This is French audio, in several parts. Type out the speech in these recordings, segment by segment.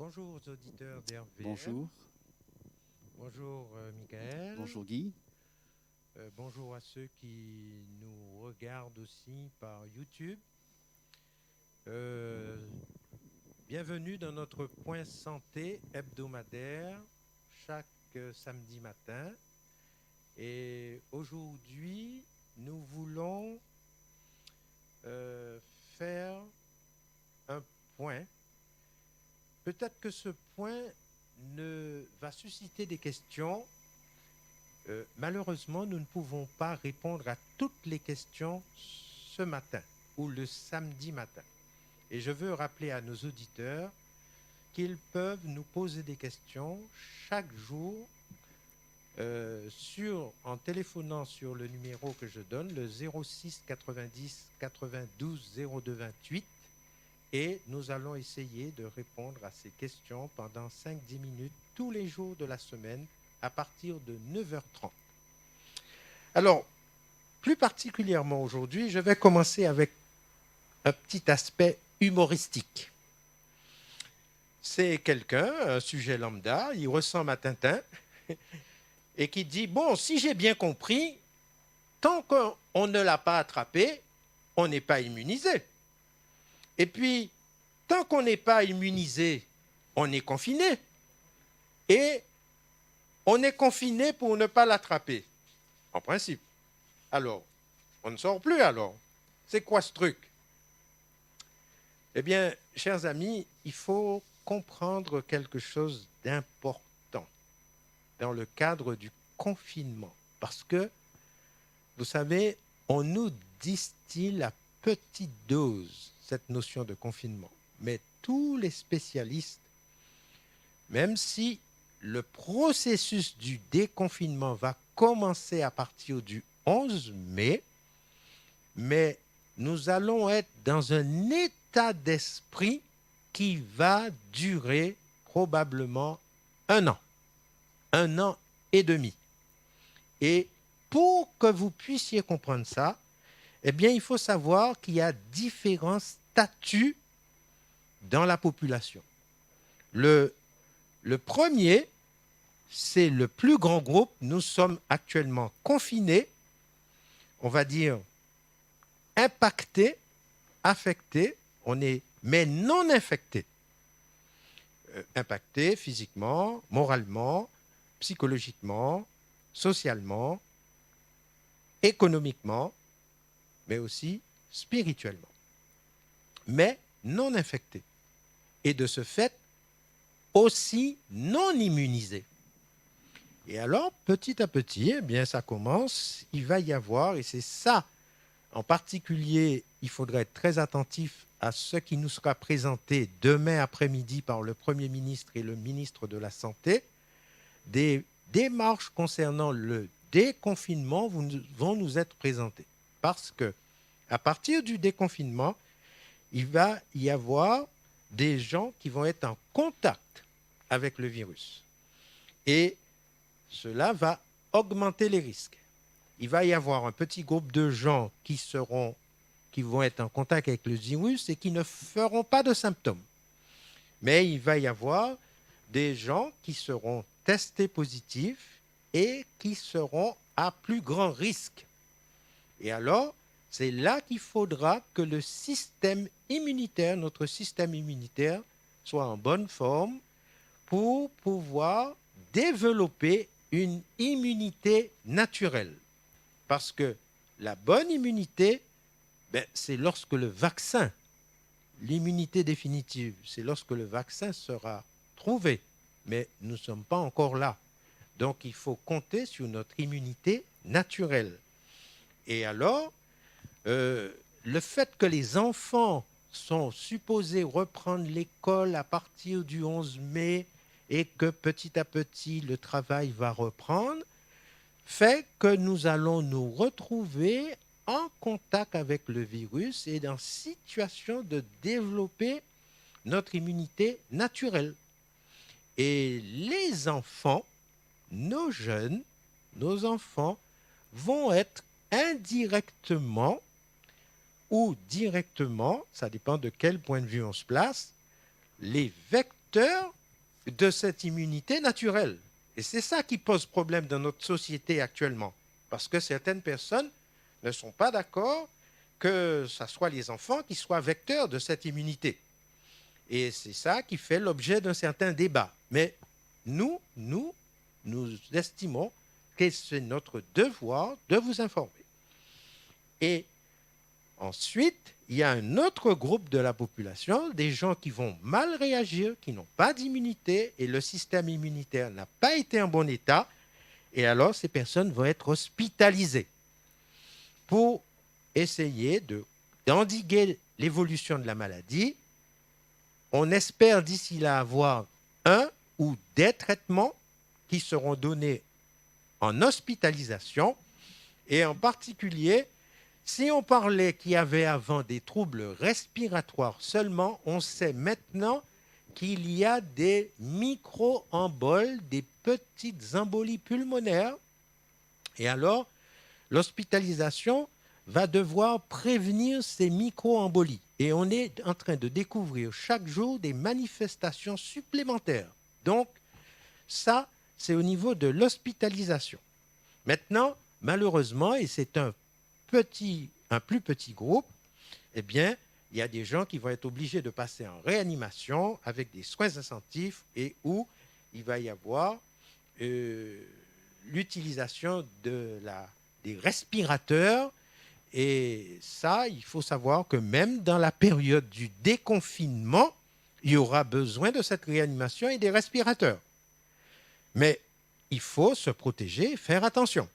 Bonjour aux auditeurs d'RVM. Bonjour. Bonjour Michael. Bonjour Guy. Bonjour à ceux qui nous regardent aussi par YouTube. Bienvenue dans notre point santé hebdomadaire chaque samedi matin. Et aujourd'hui, nous voulons faire un point. Peut-être que ce point va susciter des questions. Malheureusement, nous ne pouvons pas répondre à toutes les questions ce matin ou le samedi matin. Et je veux rappeler à nos auditeurs qu'ils peuvent nous poser des questions chaque jour en téléphonant sur le numéro que je donne, le 06 90 92 02 28. Et nous allons essayer de répondre à ces questions pendant 5-10 minutes tous les jours de la semaine à partir de 9h30. Alors, plus particulièrement aujourd'hui, je vais commencer avec un petit aspect humoristique. C'est quelqu'un, un sujet lambda, il ressemble à Tintin, et qui dit, bon, si j'ai bien compris, tant qu'on ne l'a pas attrapé, on n'est pas immunisé. Et puis, tant qu'on n'est pas immunisé, on est confiné. Et on est confiné pour ne pas l'attraper, en principe. Alors, on ne sort plus alors. C'est quoi ce truc? Eh bien, chers amis, il faut comprendre quelque chose d'important dans le cadre du confinement. Parce que, vous savez, on nous distille à petite dose cette notion de confinement. Mais tous les spécialistes, même si le processus du déconfinement va commencer à partir du 11 mai, mais nous allons être dans un état d'esprit qui va durer probablement 1 an et demi. Et pour que vous puissiez comprendre ça, eh bien, il faut savoir qu'il y a différents statuts dans la population. Le premier, c'est le plus grand groupe. Nous sommes actuellement confinés, on va dire impactés, affectés, mais non infectés. Impactés physiquement, moralement, psychologiquement, socialement, économiquement, mais aussi spirituellement. Mais non infectés. Et de ce fait, aussi non immunisés. Et alors, petit à petit, eh bien, ça commence, il va y avoir, et c'est ça, en particulier, il faudrait être très attentif à ce qui nous sera présenté demain après-midi par le Premier ministre et le ministre de la Santé, des démarches concernant le déconfinement vont nous être présentées. Parce que, à partir du déconfinement, il va y avoir des gens qui vont être en contact avec le virus. Et cela va augmenter les risques. Il va y avoir un petit groupe de gens qui vont être en contact avec le virus et qui ne feront pas de symptômes. Mais il va y avoir des gens qui seront testés positifs et qui seront à plus grand risque. Et alors, c'est là qu'il faudra que le système immunitaire, notre système immunitaire, soit en bonne forme pour pouvoir développer une immunité naturelle. Parce que la bonne immunité, c'est lorsque le vaccin, l'immunité définitive, c'est lorsque le vaccin sera trouvé. Mais nous ne sommes pas encore là. Donc il faut compter sur notre immunité naturelle. Et alors, le fait que les enfants sont supposés reprendre l'école à partir du 11 mai et que petit à petit le travail va reprendre, fait que nous allons nous retrouver en contact avec le virus et en situation de développer notre immunité naturelle. Et les enfants, nos jeunes, nos enfants, vont être indirectement ou directement, ça dépend de quel point de vue on se place, les vecteur de cette immunité naturelle. Et c'est ça qui pose problème dans notre société actuellement. Parce que certaines personnes ne sont pas d'accord que ce soit les enfants qui soient vecteurs de cette immunité. Et c'est ça qui fait l'objet d'un certain débat. Mais nous estimons que c'est notre devoir de vous informer. Et ensuite, il y a un autre groupe de la population, des gens qui vont mal réagir, qui n'ont pas d'immunité, et le système immunitaire n'a pas été en bon état. Et alors, ces personnes vont être hospitalisées pour essayer d'endiguer l'évolution de la maladie. On espère d'ici là avoir un ou des traitements qui seront donnés en hospitalisation. Et en particulier, si on parlait qu'il y avait avant des troubles respiratoires seulement, on sait maintenant qu'il y a des micro-emboles, des petites embolies pulmonaires. Et alors, l'hospitalisation va devoir prévenir ces micro-embolies. Et on est en train de découvrir chaque jour des manifestations supplémentaires. Donc, ça, c'est au niveau de l'hospitalisation. Maintenant, malheureusement, et c'est un plus petit groupe, eh bien, il y a des gens qui vont être obligés de passer en réanimation avec des soins intensifs et où il va y avoir l'utilisation des respirateurs. Et ça, il faut savoir que même dans la période du déconfinement, il y aura besoin de cette réanimation et des respirateurs. Mais il faut se protéger, faire attention.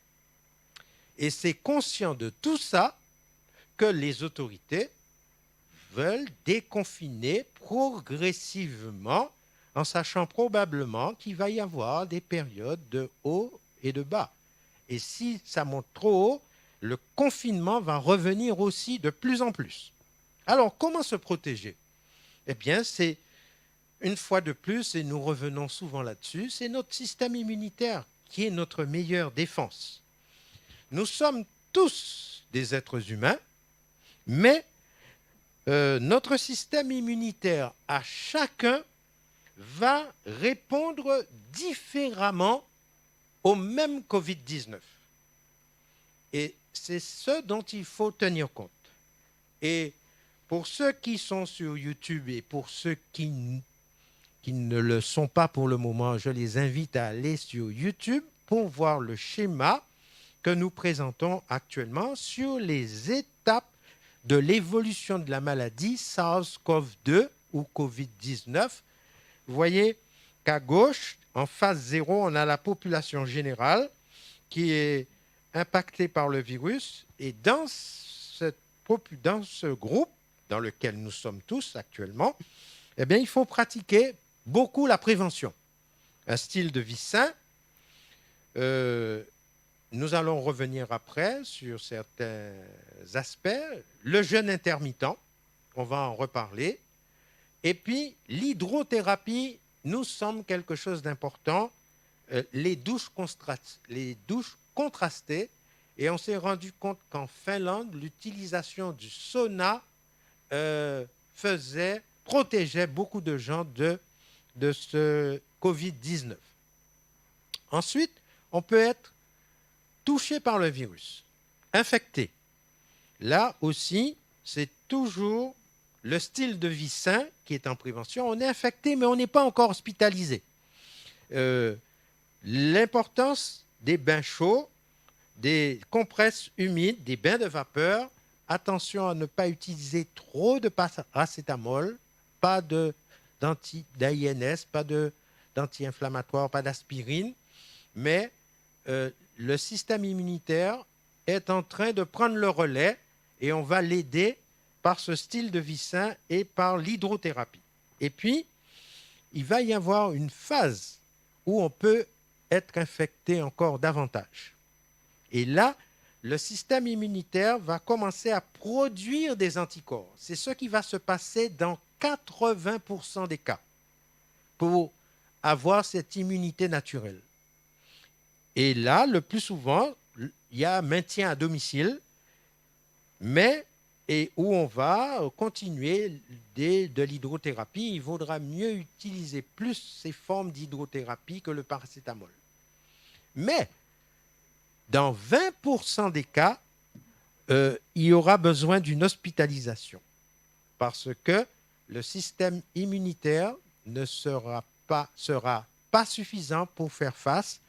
Et c'est conscient de tout ça que les autorités veulent déconfiner progressivement, en sachant probablement qu'il va y avoir des périodes de haut et de bas. Et si ça monte trop haut, le confinement va revenir aussi de plus en plus. Alors, comment se protéger? Eh bien, c'est, une fois de plus, et nous revenons souvent là-dessus, c'est notre système immunitaire qui est notre meilleure défense. Nous sommes tous des êtres humains, mais notre système immunitaire à chacun va répondre différemment au même Covid-19. Et c'est ce dont il faut tenir compte. Et pour ceux qui sont sur YouTube et pour ceux qui ne le sont pas pour le moment, je les invite à aller sur YouTube pour voir le schéma que nous présentons actuellement sur les étapes de l'évolution de la maladie SARS-CoV-2 ou COVID-19. Vous voyez qu'à gauche, en phase 0, on a la population générale qui est impactée par le virus. Et dans ce groupe dans lequel nous sommes tous actuellement, eh bien, il faut pratiquer beaucoup la prévention. Un style de vie sain. Nous allons revenir après sur certains aspects. Le jeûne intermittent, on va en reparler. Et puis, l'hydrothérapie nous semble quelque chose d'important. Les douches contrastées. Et on s'est rendu compte qu'en Finlande, l'utilisation du sauna protégeait beaucoup de gens de ce Covid-19. Ensuite, on peut être touché par le virus, infecté. Là aussi, c'est toujours le style de vie sain qui est en prévention. On est infecté, mais on n'est pas encore hospitalisé. L'importance des bains chauds, des compresses humides, des bains de vapeur. Attention à ne pas utiliser trop de paracétamol, pas d'AINS, pas d'anti-inflammatoire, pas d'aspirine, mais le système immunitaire est en train de prendre le relais et on va l'aider par ce style de vie sain et par l'hydrothérapie. Et puis, il va y avoir une phase où on peut être infecté encore davantage. Et là, le système immunitaire va commencer à produire des anticorps. C'est ce qui va se passer dans 80% des cas pour avoir cette immunité naturelle. Et là, le plus souvent, il y a maintien à domicile, mais et où on va continuer de l'hydrothérapie. Il vaudra mieux utiliser plus ces formes d'hydrothérapie que le paracétamol. Mais dans 20% des cas, il y aura besoin d'une hospitalisation parce que le système immunitaire ne sera pas suffisant pour faire face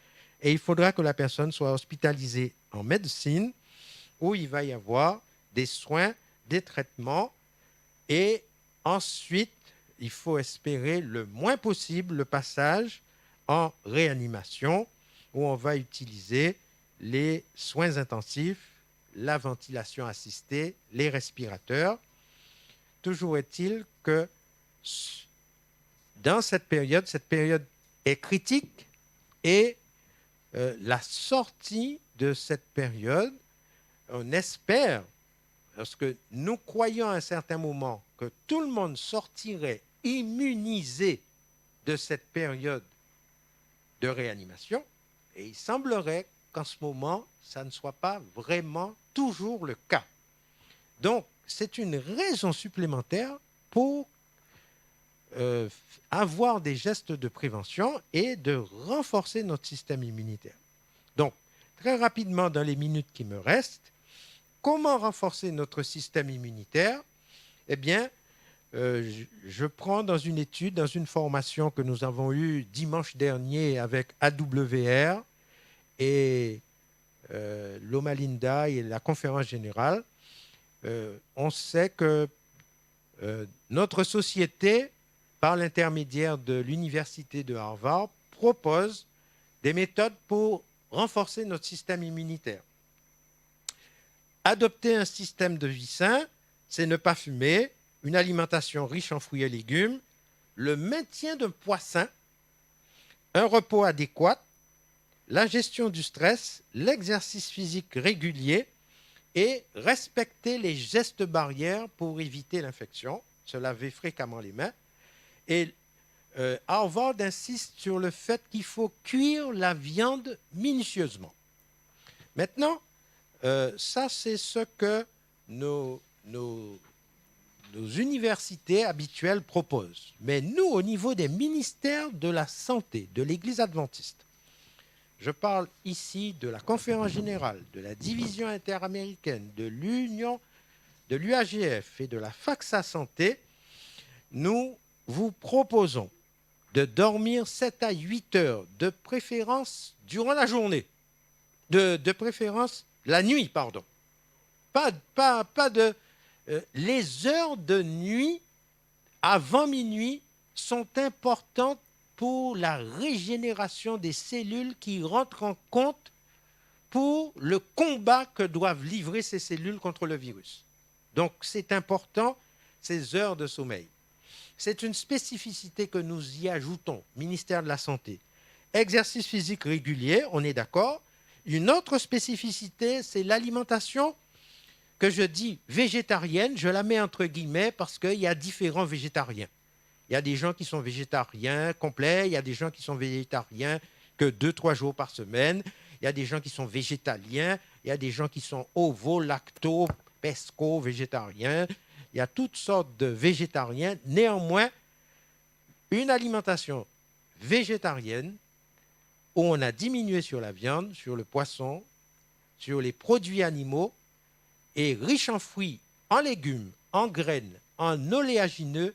et il faudra que la personne soit hospitalisée en médecine où il va y avoir des soins, des traitements et ensuite, il faut espérer le moins possible le passage en réanimation où on va utiliser les soins intensifs, la ventilation assistée, les respirateurs. Toujours est-il que dans cette période est critique et la sortie de cette période, on espère, parce que nous croyons à un certain moment que tout le monde sortirait immunisé de cette période de réanimation, et il semblerait qu'en ce moment, ça ne soit pas vraiment toujours le cas. Donc, c'est une raison supplémentaire pour avoir des gestes de prévention et de renforcer notre système immunitaire. Donc, très rapidement, dans les minutes qui me restent, comment renforcer notre système immunitaire? Eh bien, je prends dans une étude, dans une formation que nous avons eue dimanche dernier avec AWR et Loma Linda et la conférence générale, on sait que notre société, par l'intermédiaire de l'université de Harvard, propose des méthodes pour renforcer notre système immunitaire. Adopter un système de vie sain, c'est ne pas fumer, une alimentation riche en fruits et légumes, le maintien d'un poids sain, un repos adéquat, la gestion du stress, l'exercice physique régulier et respecter les gestes barrières pour éviter l'infection, se laver fréquemment les mains. Et Harvard insiste sur le fait qu'il faut cuire la viande minutieusement. Maintenant, ça, c'est ce que nos universités habituelles proposent. Mais nous, au niveau des ministères de la Santé, de l'Église adventiste, je parle ici de la Conférence générale, de la Division interaméricaine, de l'Union, de l'UAGF et de la FACSA Santé, nous vous proposons de dormir 7 à 8 heures, de préférence durant la journée, de préférence la nuit, pardon. Pas de... les heures de nuit avant minuit sont importantes pour la régénération des cellules qui rentrent en compte pour le combat que doivent livrer ces cellules contre le virus. Donc, c'est important, ces heures de sommeil. C'est une spécificité que nous y ajoutons, ministère de la Santé. Exercice physique régulier, on est d'accord. Une autre spécificité, c'est l'alimentation que je dis végétarienne, je la mets entre guillemets parce qu'il y a différents végétariens. Il y a des gens qui sont végétariens complets, il y a des gens qui sont végétariens que 2-3 jours par semaine, il y a des gens qui sont végétaliens, il y a des gens qui sont ovo, lacto, pesco, végétariens. Il y a toutes sortes de végétariens. Néanmoins, une alimentation végétarienne où on a diminué sur la viande, sur le poisson, sur les produits animaux et riche en fruits, en légumes, en graines, en oléagineux,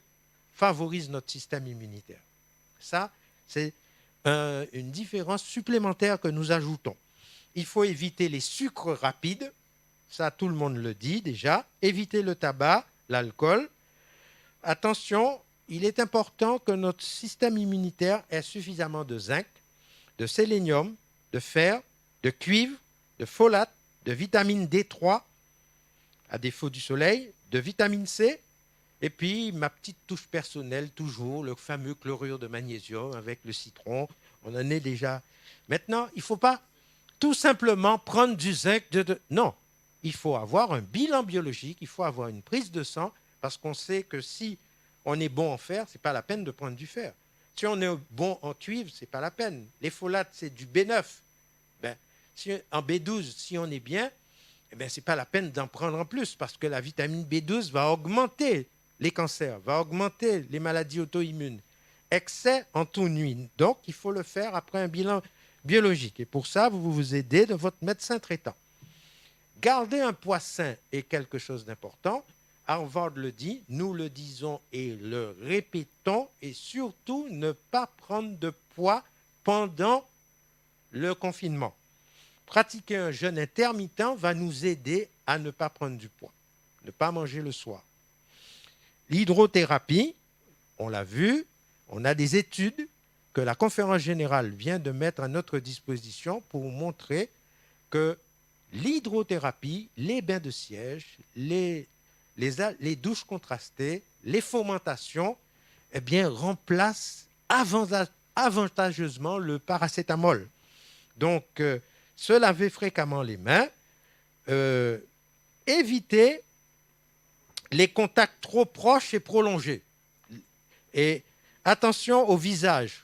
favorise notre système immunitaire. Ça, c'est une différence supplémentaire que nous ajoutons. Il faut éviter les sucres rapides, ça tout le monde le dit déjà, éviter le tabac, l'alcool. Attention, il est important que notre système immunitaire ait suffisamment de zinc, de sélénium, de fer, de cuivre, de folate, de vitamine D3, à défaut du soleil, de vitamine C, et puis ma petite touche personnelle, toujours, le fameux chlorure de magnésium avec le citron, on en est déjà. Maintenant, il ne faut pas tout simplement prendre du zinc. Non, il faut avoir un bilan biologique, il faut avoir une prise de sang, parce qu'on sait que si on est bon en fer, ce n'est pas la peine de prendre du fer. Si on est bon en cuivre, ce n'est pas la peine. Les folates, c'est du B9. En B12, si on est bien, eh bien, ce n'est pas la peine d'en prendre en plus parce que la vitamine B12 va augmenter les cancers, va augmenter les maladies auto-immunes. Excès en tout nuit. Donc, il faut le faire après un bilan biologique. Et pour ça, vous vous aidez de votre médecin traitant. Garder un poids sain est quelque chose d'important. Harvard le dit, nous le disons et le répétons, et surtout ne pas prendre de poids pendant le confinement. Pratiquer un jeûne intermittent va nous aider à ne pas prendre du poids, ne pas manger le soir. L'hydrothérapie, on l'a vu, on a des études que la conférence générale vient de mettre à notre disposition pour montrer que l'hydrothérapie, les bains de siège, les douches contrastées, les fomentations, eh bien, remplacent avantageusement le paracétamol. Donc, se laver fréquemment les mains, éviter les contacts trop proches et prolongés. Et attention au visage,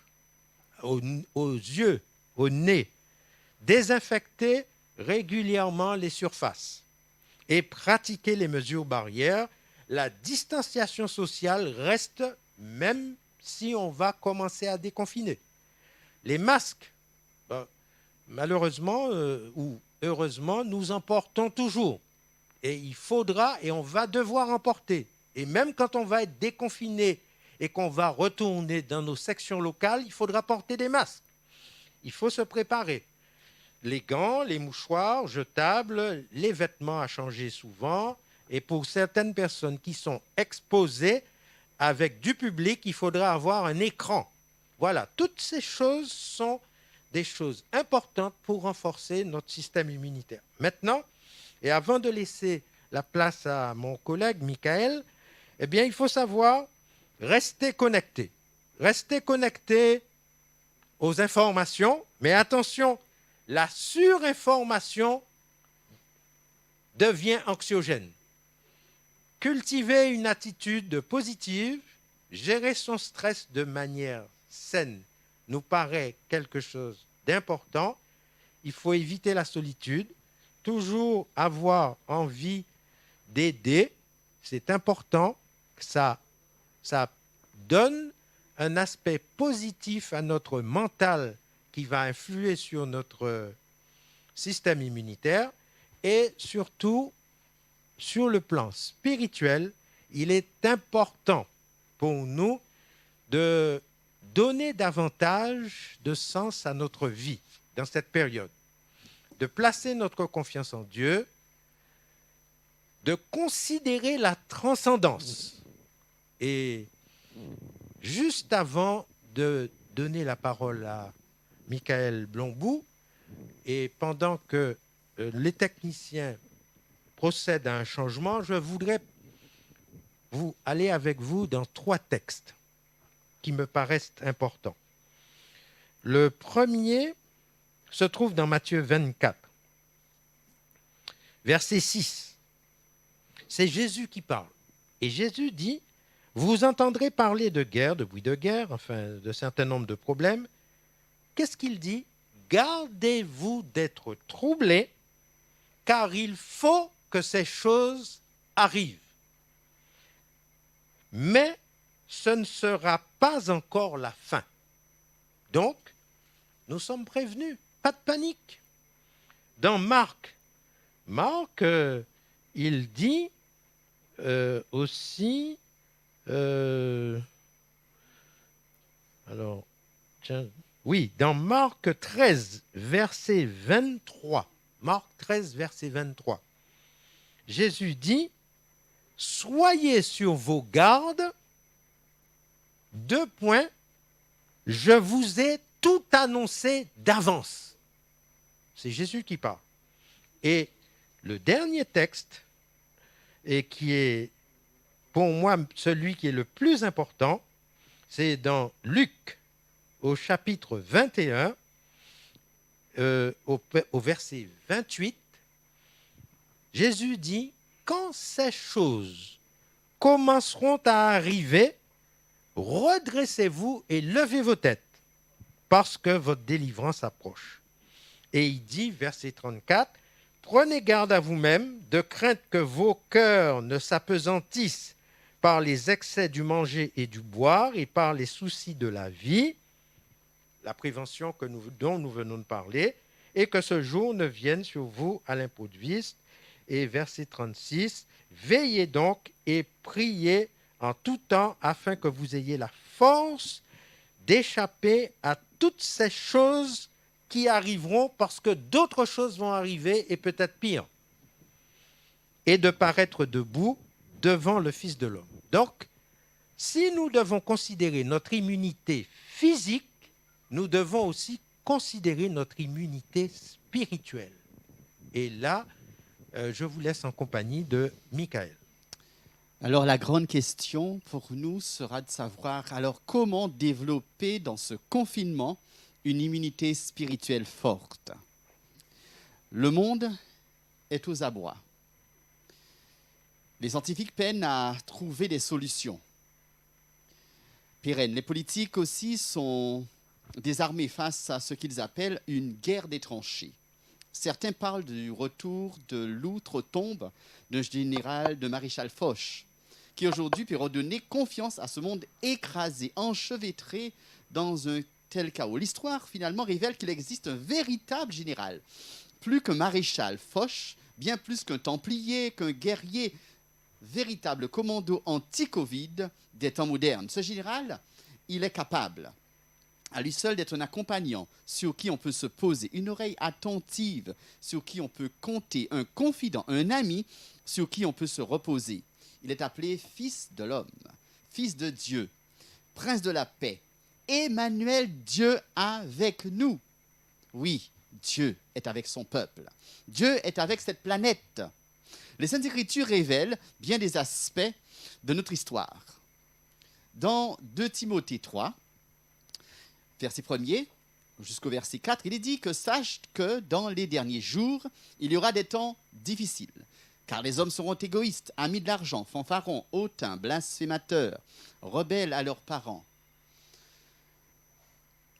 aux yeux, au nez. Désinfecter régulièrement les surfaces et pratiquer les mesures barrières. La distanciation sociale reste même si on va commencer à déconfiner. Les masques, malheureusement ou heureusement, nous en portons toujours. Et il faudra et on va devoir en porter. Et même quand on va être déconfiné et qu'on va retourner dans nos sections locales, il faudra porter des masques. Il faut se préparer. Les gants, les mouchoirs jetables, les vêtements à changer souvent. Et pour certaines personnes qui sont exposées avec du public, il faudra avoir un écran. Voilà, toutes ces choses sont des choses importantes pour renforcer notre système immunitaire. Maintenant, et avant de laisser la place à mon collègue Michael, eh bien, il faut savoir rester connecté. Rester connecté aux informations, mais attention, la surinformation devient anxiogène. Cultiver une attitude positive, gérer son stress de manière saine nous paraît quelque chose d'important. Il faut éviter la solitude, toujours avoir envie d'aider. C'est important, ça donne un aspect positif à notre mental qui va influer sur notre système immunitaire et surtout sur le plan spirituel, il est important pour nous de donner davantage de sens à notre vie dans cette période, de placer notre confiance en Dieu, de considérer la transcendance. Et juste avant de donner la parole à Michael Blombou, et pendant que les techniciens procèdent à un changement, je voudrais aller avec vous dans 3 textes qui me paraissent importants. Le premier se trouve dans Matthieu 24, verset 6. C'est Jésus qui parle. Et Jésus dit, « Vous entendrez parler de guerre, de bruit de guerre, enfin de certains nombres de problèmes. » Qu'est-ce qu'il dit? « Gardez-vous d'être troublés, car il faut que ces choses arrivent. Mais ce ne sera pas encore la fin. » Donc, nous sommes prévenus, pas de panique. Dans Marc, il dit aussi, dans Marc 13, verset 23, Marc 13, verset 23, Jésus dit, « Soyez sur vos gardes, 2 points, je vous ai tout annoncé d'avance. » C'est Jésus qui parle. Et le dernier texte, et qui est pour moi celui qui est le plus important, c'est dans Luc, au chapitre 21, au verset 28, Jésus dit, « Quand ces choses commenceront à arriver, redressez-vous et levez vos têtes, parce que votre délivrance approche. » Et il dit, verset 34, « Prenez garde à vous-même, de crainte que vos cœurs ne s'apesantissent par les excès du manger et du boire et par les soucis de la vie, la prévention dont nous venons de parler, et que ce jour ne vienne sur vous à l'improviste. Et verset 36, veillez donc et priez en tout temps afin que vous ayez la force d'échapper à toutes ces choses qui arriveront parce que d'autres choses vont arriver et peut-être pire, et de paraître debout devant le Fils de l'homme. Donc, si nous devons considérer notre immunité physique, nous devons aussi considérer notre immunité spirituelle. Et là, je vous laisse en compagnie de Michael. Alors la grande question pour nous sera de savoir alors comment développer dans ce confinement une immunité spirituelle forte. Le monde est aux abois. Les scientifiques peinent à trouver des solutions pérennes. Les politiques aussi sont désarmés face à ce qu'ils appellent une guerre des tranchées. Certains parlent du retour de l'outre-tombe d'un général, de maréchal Foch, qui aujourd'hui peut redonner confiance à ce monde écrasé, enchevêtré dans un tel chaos. L'histoire, finalement, révèle qu'il existe un véritable général, plus qu'un maréchal Foch, bien plus qu'un templier, qu'un guerrier, véritable commando anti-Covid des temps modernes. Ce général, il est capable, à lui seul, d'être un accompagnant sur qui on peut se poser, une oreille attentive sur qui on peut compter, un confident, un ami sur qui on peut se reposer. Il est appelé Fils de l'homme, Fils de Dieu, Prince de la paix, Emmanuel, Dieu avec nous. Oui, Dieu est avec son peuple. Dieu est avec cette planète. Les Saintes Écritures révèlent bien des aspects de notre histoire. Dans 2 Timothée 3, verset 1er jusqu'au verset 4, il est dit que sache que dans les derniers jours, il y aura des temps difficiles. Car les hommes seront égoïstes, amis de l'argent, fanfarons, hautains, blasphémateurs, rebelles à leurs parents,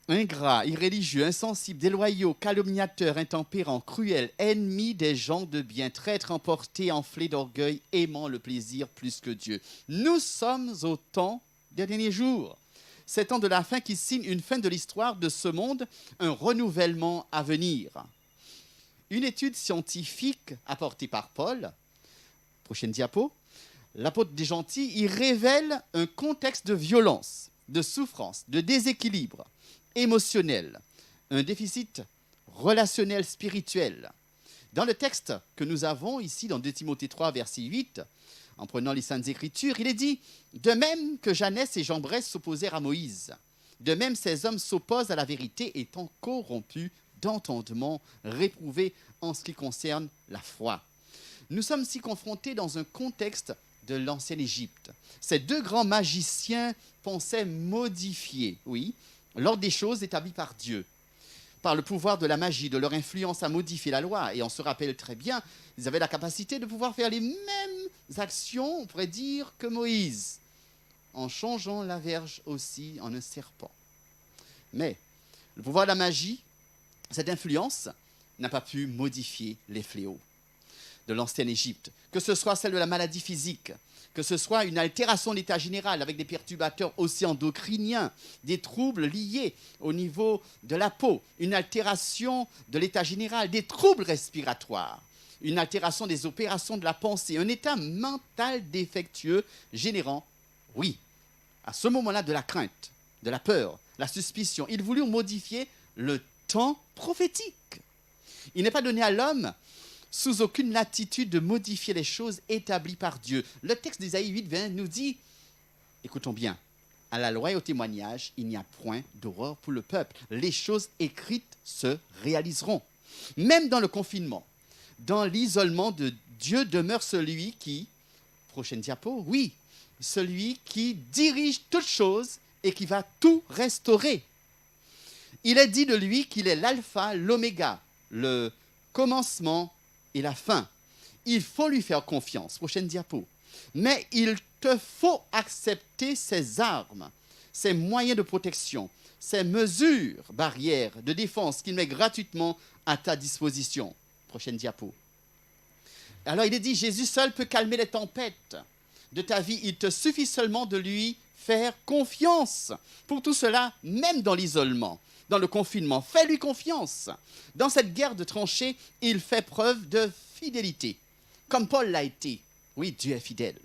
ingrats, irréligieux, insensibles, déloyaux, calomniateurs, intempérants, cruels, ennemis des gens de bien, traîtres, emportés, enflés d'orgueil, aimant le plaisir plus que Dieu. Nous sommes au temps des derniers jours. C'est le temps de la fin qui signe une fin de l'histoire de ce monde, un renouvellement à venir. Une étude scientifique apportée par Paul, prochaine diapo, l'apôtre des gentils, il révèle un contexte de violence, de souffrance, de déséquilibre émotionnel, un déficit relationnel spirituel. Dans le texte que nous avons ici, dans 2 Timothée 3, verset 8, en prenant les Saintes Écritures, il est dit « De même que Janès et Jambres s'opposèrent à Moïse, de même ces hommes s'opposent à la vérité étant corrompus d'entendement, réprouvés en ce qui concerne la foi. » Nous sommes ici confrontés dans un contexte de l'ancienne Égypte. Ces 2 grands magiciens pensaient modifier, oui, l'ordre des choses établies par Dieu, par le pouvoir de la magie, de leur influence à modifier la loi. Et on se rappelle très bien, ils avaient la capacité de pouvoir faire les mêmes actions, on pourrait dire, que Moïse, en changeant la verge aussi en un serpent. Mais le pouvoir de la magie, cette influence, n'a pas pu modifier les fléaux de l'ancienne Égypte, que ce soit celle de la maladie physique, que ce soit une altération de l'état général avec des perturbateurs aussi endocriniens, des troubles liés au niveau de la peau, une altération de l'état général, des troubles respiratoires, une altération des opérations de la pensée, un état mental défectueux générant, oui, à ce moment-là, de la crainte, de la peur, la suspicion. Il voulut modifier le temps prophétique. Il n'est pas donné à l'homme sous aucune latitude de modifier les choses établies par Dieu. Le texte d'Ésaïe 8:20 nous dit, écoutons bien, à la loi et au témoignage, il n'y a point d'horreur pour le peuple. Les choses écrites se réaliseront. Même dans le confinement, dans l'isolement de Dieu demeure celui qui, prochaine diapo, oui, celui qui dirige toutes choses et qui va tout restaurer. Il est dit de lui qu'il est l'alpha, l'oméga, le commencement et la fin. Il faut lui faire confiance. Prochaine diapo. Mais il te faut accepter ses armes, ses moyens de protection, ses mesures, barrières de défense qu'il met gratuitement à ta disposition. Prochaine diapo. Alors il est dit, Jésus seul peut calmer les tempêtes de ta vie. Il te suffit seulement de lui faire confiance. Pour tout cela, même dans l'isolement, dans le confinement, fais-lui confiance. Dans cette guerre de tranchées, il fait preuve de fidélité, comme Paul l'a été. Oui, Dieu est fidèle.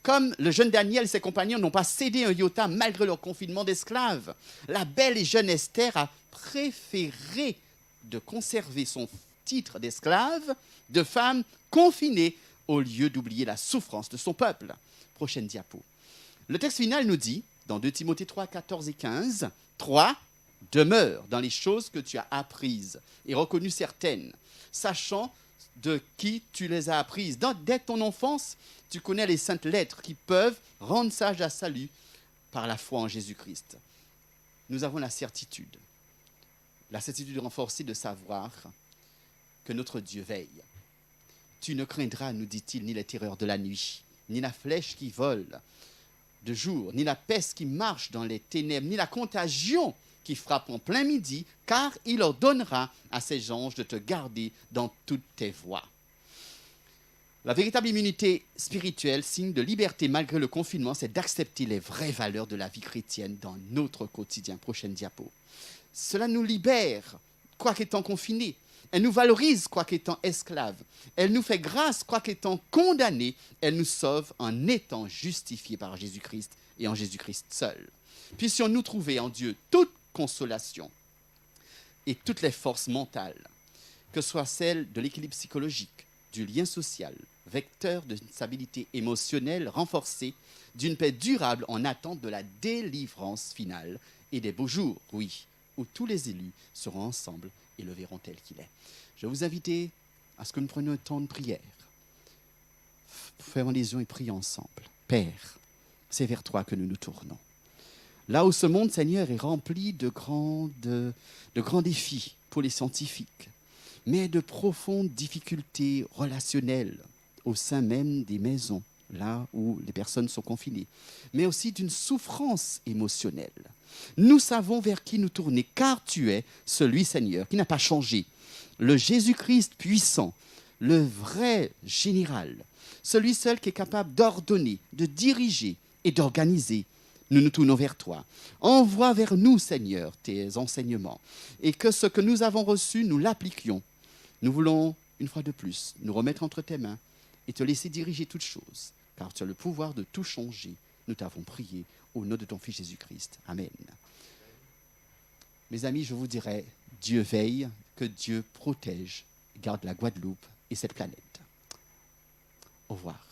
Comme le jeune Daniel et ses compagnons n'ont pas cédé un iota malgré leur confinement d'esclaves, la belle et jeune Esther a préféré de conserver son titre d'esclave, de femme confinée, au lieu d'oublier la souffrance de son peuple. Prochaine diapo. Le texte final nous dit, dans 2 Timothée 3, 14 et 15, 3, demeure dans les choses que tu as apprises et reconnues certaines, sachant de qui tu les as apprises. Dès ton enfance, tu connais les saintes lettres qui peuvent rendre sage à salut par la foi en Jésus-Christ. Nous avons la certitude renforcée de savoir que notre Dieu veille. Tu ne craindras, nous dit-il, ni les terreurs de la nuit, ni la flèche qui vole de jour, ni la peste qui marche dans les ténèbres, ni la contagion qui frappe en plein midi, car il ordonnera à ses anges de te garder dans toutes tes voies. La véritable immunité spirituelle, signe de liberté malgré le confinement, c'est d'accepter les vraies valeurs de la vie chrétienne dans notre quotidien. Prochaine diapo. Cela nous libère, quoiqu'étant confinés. Elle nous valorise, quoiqu'étant esclaves. Elle nous fait grâce, quoiqu'étant condamnés. Elle nous sauve en étant justifiés par Jésus-Christ et en Jésus-Christ seul. Puissions-nous trouver en Dieu toute consolation et toutes les forces mentales, que ce soit celles de l'équilibre psychologique, du lien social, vecteur d'une stabilité émotionnelle renforcée, d'une paix durable en attente de la délivrance finale et des beaux jours, oui, où tous les élus seront ensemble et le verront tel qu'il est. Je vais vous inviter à ce que nous prenions un temps de prière. Fermons les yeux et prions ensemble. Père, c'est vers toi que nous nous tournons. Là où ce monde, Seigneur, est rempli de grands défis pour les scientifiques, mais de profondes difficultés relationnelles au sein même des maisons, là où les personnes sont confinées, mais aussi d'une souffrance émotionnelle. Nous savons vers qui nous tourner, car tu es celui, Seigneur, qui n'a pas changé, le Jésus-Christ puissant, le vrai général, celui seul qui est capable d'ordonner, de diriger et d'organiser. Nous nous tournons vers toi. Envoie vers nous, Seigneur, tes enseignements, et que ce que nous avons reçu, nous l'appliquions. Nous voulons, une fois de plus, nous remettre entre tes mains et te laisser diriger toutes choses, car tu as le pouvoir de tout changer. Nous t'avons prié au nom de ton Fils Jésus-Christ. Amen. Mes amis, je vous dirais, Dieu veille, que Dieu protège, garde la Guadeloupe et cette planète. Au revoir.